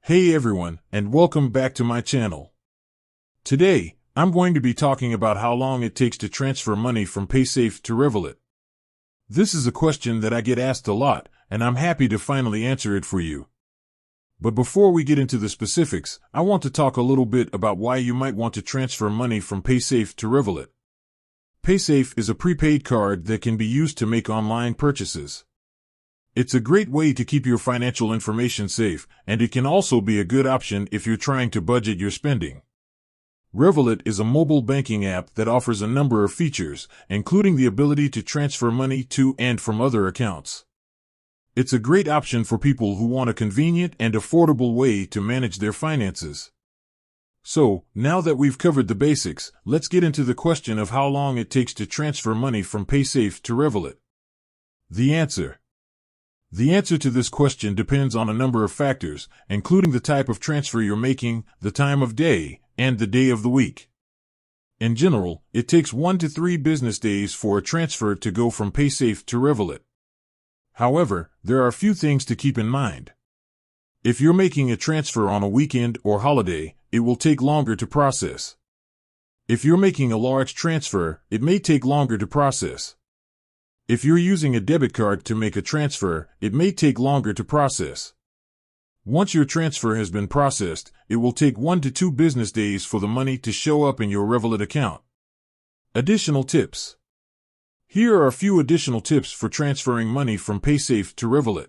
Hey everyone, and welcome back to my channel. Today, I'm going to be talking about how long it takes to transfer money from Paysafe to Revolut. This is a question that I get asked a lot, and I'm happy to finally answer it for you. But before we get into the specifics, I want to talk a little bit about why you might want to transfer money from Paysafe to Revolut. Paysafe is a prepaid card that can be used to make online purchases. It's a great way to keep your financial information safe, and it can also be a good option if you're trying to budget your spending. Revolut is a mobile banking app that offers a number of features, including the ability to transfer money to and from other accounts. It's a great option for people who want a convenient and affordable way to manage their finances. So, now that we've covered the basics, let's get into the question of how long it takes to transfer money from Paysafe to Revolut. The answer to this question depends on a number of factors, including the type of transfer you're making, the time of day, and the day of the week. In general, it takes 1 to 3 business days for a transfer to go from Paysafe to Revolut. However, there are a few things to keep in mind. If you're making a transfer on a weekend or holiday, it will take longer to process. If you're making a large transfer, it may take longer to process. If you're using a debit card to make a transfer, it may take longer to process. Once your transfer has been processed, it will take 1 to 2 business days for the money to show up in your Revolut account. Additional tips. Here are a few additional tips for transferring money from Paysafe to Revolut.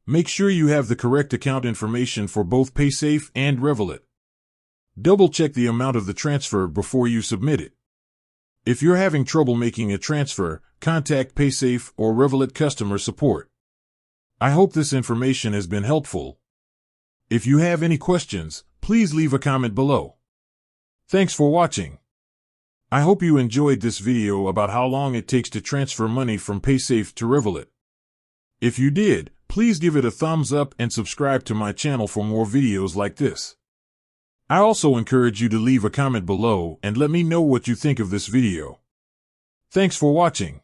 Make sure you have the correct account information for both Paysafe and Revolut. Double-check the amount of the transfer before you submit it. If you're having trouble making a transfer, contact Paysafe or Revolut customer support. I hope this information has been helpful. If you have any questions, please leave a comment below. Thanks for watching. I hope you enjoyed this video about how long it takes to transfer money from Paysafe to Revolut. If you did, please give it a thumbs up and subscribe to my channel for more videos like this. I also encourage you to leave a comment below and let me know what you think of this video. Thanks for watching.